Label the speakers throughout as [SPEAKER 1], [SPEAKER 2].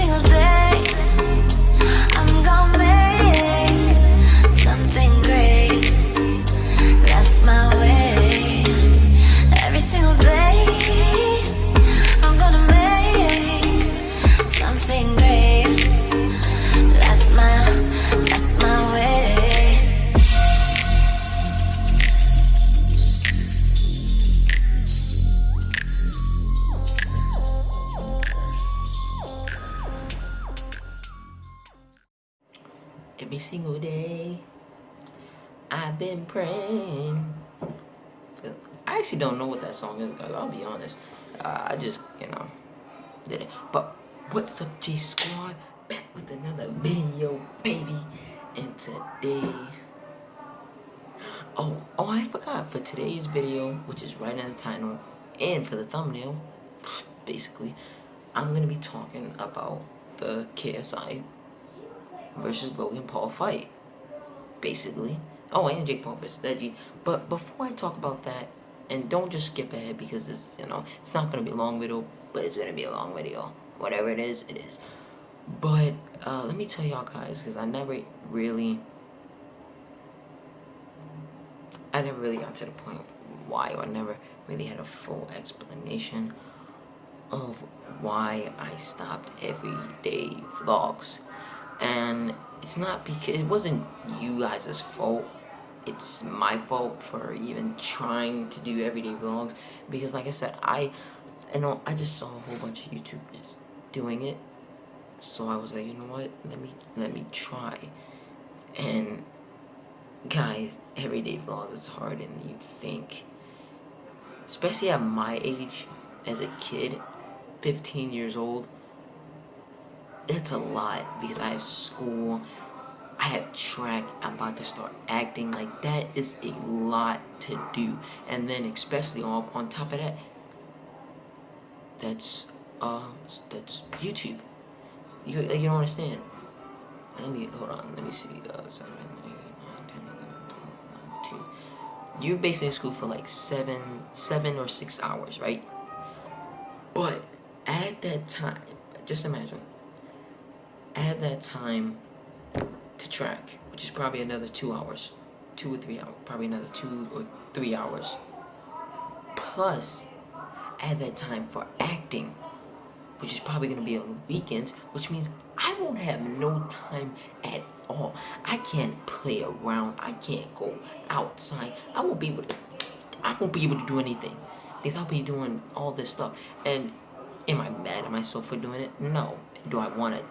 [SPEAKER 1] single day, I'm gonna make something great. That's my way. Every single day, I'm gonna make something great. That's my way.
[SPEAKER 2] Every single day, I've been praying. I actually don't know what that song is, guys. I'll be honest. I just, did it. But what's up, J Squad? Back with another video, baby. And today, oh, I forgot. For today's video, which is right in the title, and for the thumbnail, basically, I'm gonna be talking about the KSI versus Logan Paul fight, basically. Oh, and Jake Paul versus Deji. But before I talk about that, and don't just skip ahead because it's, it's not gonna be a long video, but it's gonna be a long video. Whatever it is, it is. But let me tell y'all guys, because I never really got to the point of why, or I never really had a full explanation of why I stopped everyday vlogs. And it's not because it wasn't you guys' fault. It's my fault for even trying to do everyday vlogs, because like I said, I just saw a whole bunch of YouTubers doing it, so I was like, you know what, let me try. And guys, everyday vlogs is harder than you think, especially at my age as a kid, 15 years old. It's a lot because I have school, I have track, I'm about to start acting. Like, that is a lot to do. And then especially on top of that, that's YouTube. You don't understand. Hold on, let me see. 7, 8, 9, 10, 11, 12, 2. You're basically in school for like 7 or 6 hours, right? But at that time, just imagine, add that time to track, which is probably another 2 hours, 2 or 3 hours, probably another 2 or 3 hours. Plus, add that time for acting, which is probably going to be on the weekends, which means I won't have no time at all. I can't play around. I can't go outside. I won't be able to do anything because I'll be doing all this stuff. And am I mad at myself for doing it? No. Do I want to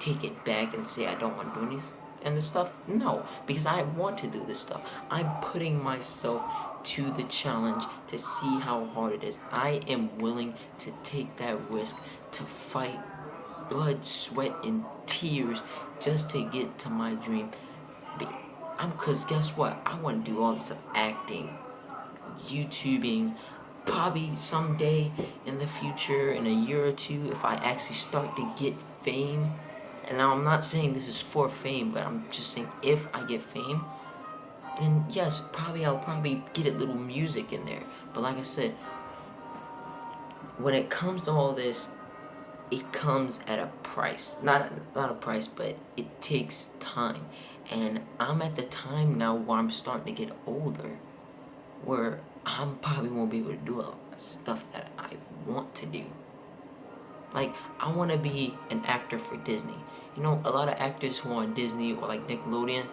[SPEAKER 2] take it back and say I don't want to do this stuff? No, because I want to do this stuff. I'm putting myself to the challenge to see how hard it is. I am willing to take that risk, to fight blood, sweat, and tears just to get to my dream. Because guess what? I want to do all this stuff, acting, YouTubing, probably someday in the future, in a year or two, if I actually start to get fame. And now I'm not saying this is for fame, but I'm just saying if I get fame, then yes, I'll probably get a little music in there. But like I said, when it comes to all this, it comes at a price. Not a price, but it takes time. And I'm at the time now where I'm starting to get older, where I probably won't be able to do a lot of stuff that I want to do. Like, I want to be an actor for Disney. You know, a lot of actors who are on Disney or like Nickelodeon,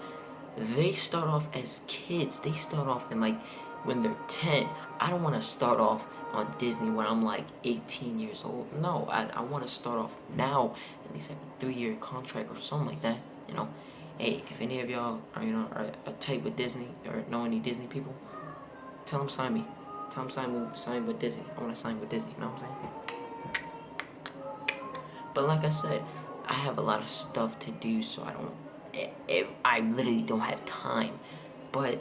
[SPEAKER 2] they start off as kids. They start off in like when they're 10. I don't want to start off on Disney when I'm like 18 years old. No, I want to start off now, at least have a 3-year contract or something like that. You know, hey, if any of y'all are are tight with Disney or know any Disney people, tell them sign me. Tell them sign with Disney. I want to sign with Disney. You know what I'm saying? But like I said, I have a lot of stuff to do, so I literally don't have time. But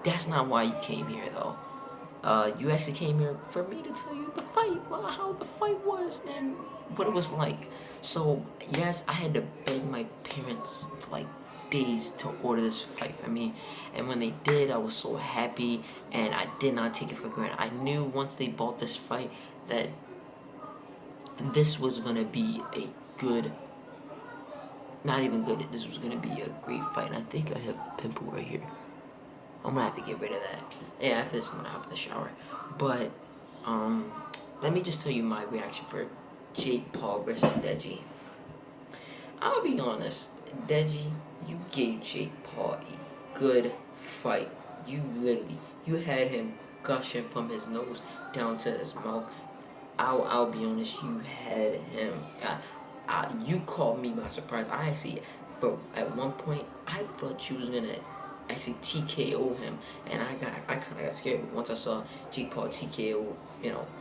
[SPEAKER 2] that's not why you came here, though. You actually came here for me to tell you the fight, how the fight was and what it was like. So yes, I had to beg my parents for like days to order this fight for me, and when they did, I was so happy, and I did not take it for granted. I knew once they bought this fight that this was gonna be a good. Not even good. This was gonna be a great fight. And I think I have pimple right here. I'm gonna have to get rid of that. Yeah, after this I'm gonna hop in the shower. But let me just tell you my reaction for Jake Paul versus Deji. I'll be honest, Deji, you gave Jake Paul a good fight. You had him gushing from his nose down to his mouth. I'll be honest, you had him. You caught me by surprise. I actually, at one point, I thought you was gonna actually TKO him, and I kind of got scared. But once I saw Jake Paul TKO,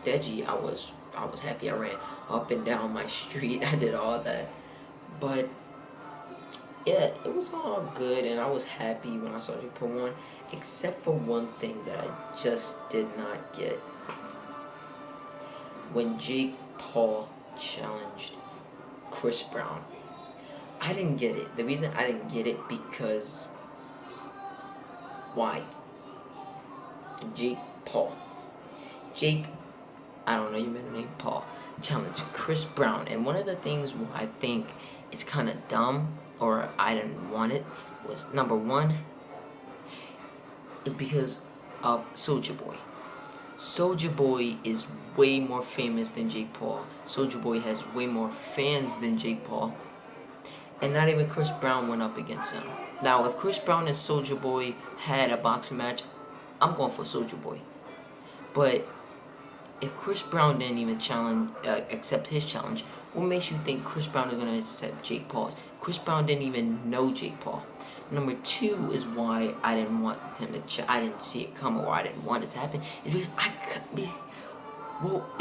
[SPEAKER 2] Deji, I was happy. I ran up and down my street. I did all that, but yeah, it was all good, and I was happy when I saw Jake Paul won, except for one thing that I just did not get. When Jake Paul challenged Chris Brown, I didn't get it. The reason I didn't get it because why? Jake Paul. Jake, I don't know your middle name, Paul, challenged Chris Brown. And one of the things why I think it's kind of dumb, or I didn't want it, was number one, is because of Soulja Boy. Soulja Boy is way more famous than Jake Paul. Soulja Boy has way more fans than Jake Paul. And not even Chris Brown went up against him. Now, if Chris Brown and Soulja Boy had a boxing match, I'm going for Soulja Boy. But if Chris Brown didn't even accept his challenge, what makes you think Chris Brown is going to accept Jake Paul's? Chris Brown didn't even know Jake Paul. Number two is why I didn't want him to. I didn't see it come, or I didn't want it to happen. It's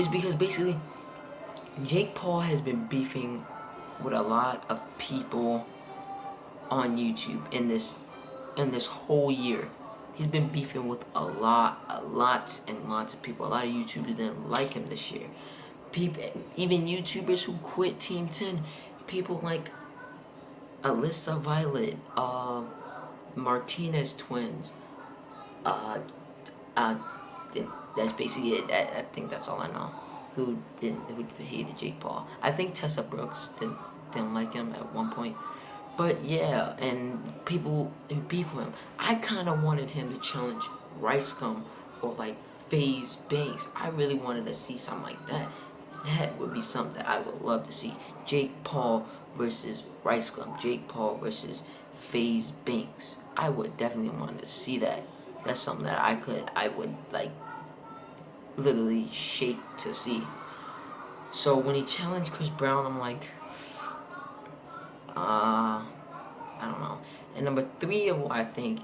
[SPEAKER 2] because basically Jake Paul has been beefing with a lot of people on YouTube in this whole year. He's been beefing with lots and lots of people. A lot of YouTubers didn't like him this year. Even YouTubers who quit Team 10, people like Alyssa Violet, Martinez twins. That's basically it. I think that's all I know. Who hated Jake Paul? I think Tessa Brooks didn't like him at one point. But yeah, and people who beef with him. I kind of wanted him to challenge Rice Gum or like FaZe Banks. I really wanted to see something like that. That would be something that I would love to see. Jake Paul versus Rice Gum. Jake Paul versus FaZe Banks. I would definitely want to see that. That's something that I would like literally shake to see. So when he challenged Chris Brown, I'm like, I don't know. And number three of why I think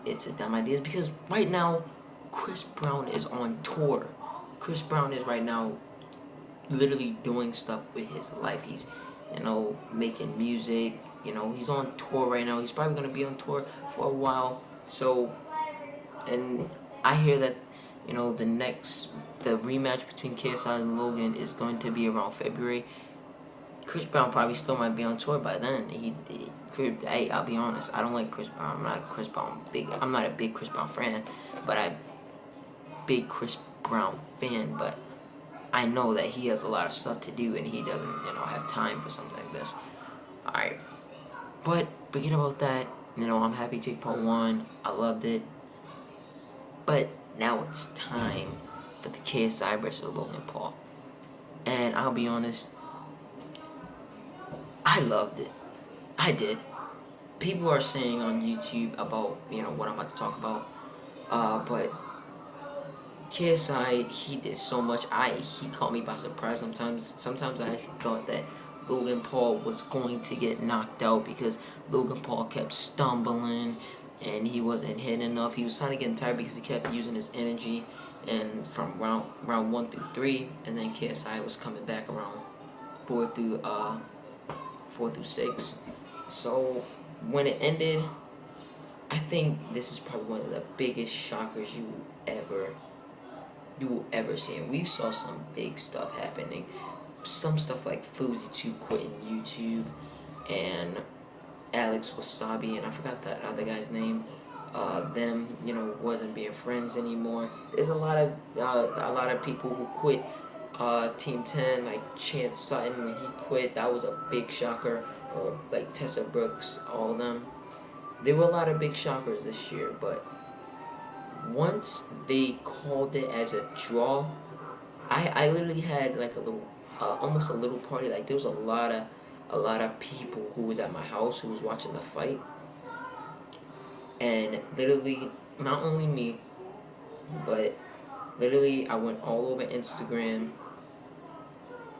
[SPEAKER 2] it's a dumb idea is because right now Chris Brown is on tour. Chris Brown is right now literally doing stuff with his life. He's, making music. He's on tour right now. He's probably gonna be on tour for a while. So, and I hear that, the rematch between KSI and Logan is going to be around February. Chris Brown probably still might be on tour by then. Hey, I'll be honest. I don't like Chris Brown. I'm not a big Chris Brown fan, but I'm a big Chris Brown fan. But I know that he has a lot of stuff to do, and he doesn't, have time for something like this. All right, but forget about that. I'm happy Jake Paul won. I loved it. But now it's time for the KSI versus Logan Paul, and I'll be honest. I loved it. I did. People are saying on YouTube about, what I'm about to talk about. But KSI, he did so much. He caught me by surprise sometimes I actually thought that Logan Paul was going to get knocked out because Logan Paul kept stumbling and he wasn't hitting enough. He was kind of getting tired because he kept using his energy, and from round 1 through 3, and then KSI was coming back around 4 through 6. So when it ended, I think this is probably one of the biggest shockers you will ever see. And we saw some big stuff happening. Some stuff like Fousey 2 quitting YouTube, and Alex Wasabi, and I forgot that other guy's name. Them, wasn't being friends anymore. There's a lot of people who quit Team 10, like Chance Sutton when he quit, that was a big shocker. Or like Tessa Brooks, all of them. There were a lot of big shockers this year, but once they called it as a draw, I literally had like a little, almost a little party. Like there was a lot of people who was at my house who was watching the fight, and literally not only me, but literally I went all over Instagram,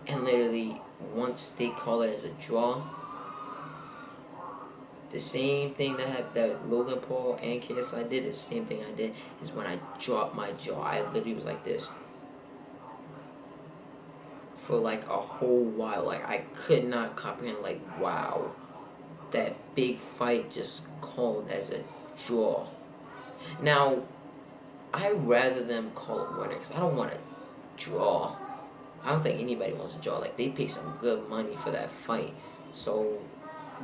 [SPEAKER 2] and literally once they call it as a draw, the same thing that Logan Paul and KSI did, the same thing I did is when I dropped my jaw. I literally was like this for like a whole while. Like I could not comprehend. Like wow, that big fight just called as a draw. Now I rather them call it winner because I don't want to draw. I don't think anybody wants to draw. Like they pay some good money for that fight, so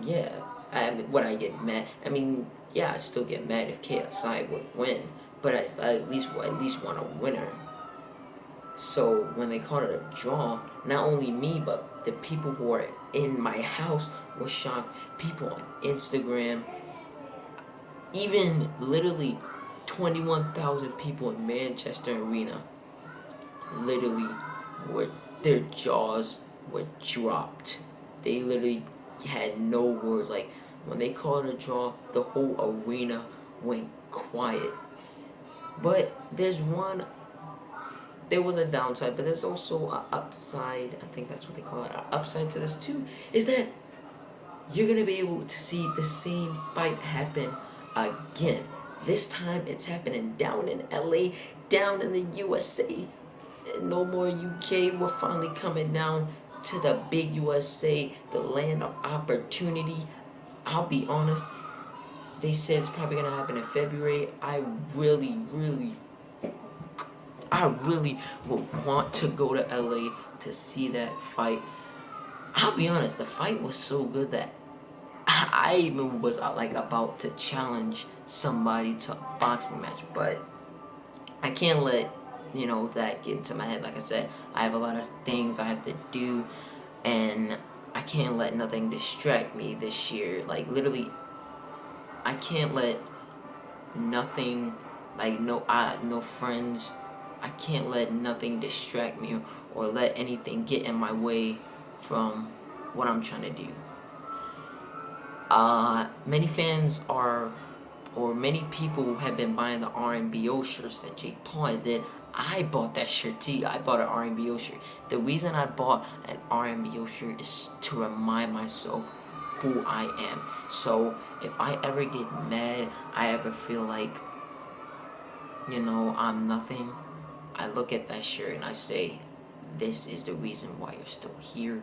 [SPEAKER 2] yeah. Would I get mad? I mean, yeah, I still get mad if KSI would win, but I at least want a winner. So when they called it a draw, not only me but the people who are in my house were shocked. People on Instagram, even literally 21,000 people in Manchester Arena, literally were their jaws were dropped. They literally had no words. Like when they called it a draw, the whole arena went quiet. But there was a downside, but there's also an upside. I think that's what they call it. An upside to this too is that you're gonna be able to see the same fight happen again. This time it's happening down in LA, down in the USA. No more UK. We're finally coming down to the big USA, the land of opportunity. I'll be honest, they said it's probably gonna happen in February. I really would want to go to LA to see that fight. I'll be honest, the fight was so good that I even was like about to challenge somebody to a boxing match, but I can't let that get into my head. Like I said, I have a lot of things I have to do, and I can't let nothing distract me this year. Like literally, I can't let nothing, like no friends. I can't let nothing distract me or let anything get in my way from what I'm trying to do. Many fans are, or many people have been buying the RMBO shirts that Jake Paul did. I bought that shirt too. I bought an RMBO shirt. The reason I bought an RMBO shirt is to remind myself who I am. So if I ever get mad, I ever feel like, I'm nothing, I look at that shirt and I say, this is the reason why you're still here.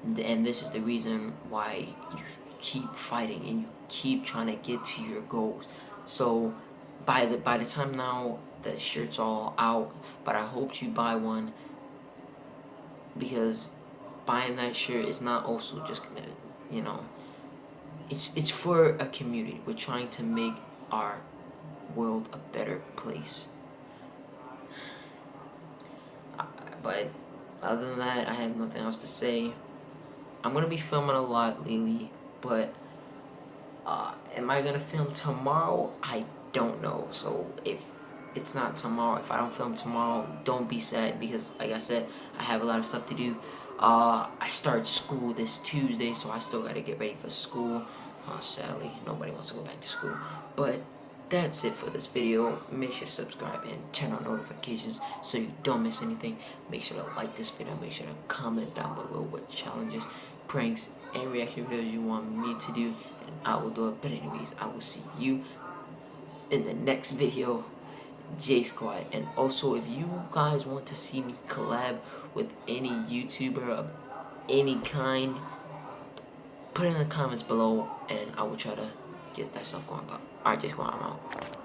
[SPEAKER 2] And this is the reason why you keep fighting and you keep trying to get to your goals. So by the time now the shirt's all out, but I hope you buy one, because buying that shirt is not also just gonna, it's for a community. We're trying to make our world a better place. But other than that, I have nothing else to say. I'm gonna be filming a lot lately, but am I gonna film tomorrow? I don't know. So if it's not tomorrow, if I don't film tomorrow, don't be sad, because like I said, I have a lot of stuff to do. I start school this Tuesday, so I still gotta get ready for school. Sadly, nobody wants to go back to school. But that's it for this video. Make sure to subscribe and turn on notifications so you don't miss anything. Make sure to like this video. Make sure to comment down below what challenges, pranks, and reaction videos you want me to do, and I will do it. But anyways, I will see you in the next video, J Squad. And also, if you guys want to see me collab with any YouTuber of any kind, put it in the comments below, and I will try to get that stuff going. But alright, J Squad, I'm out.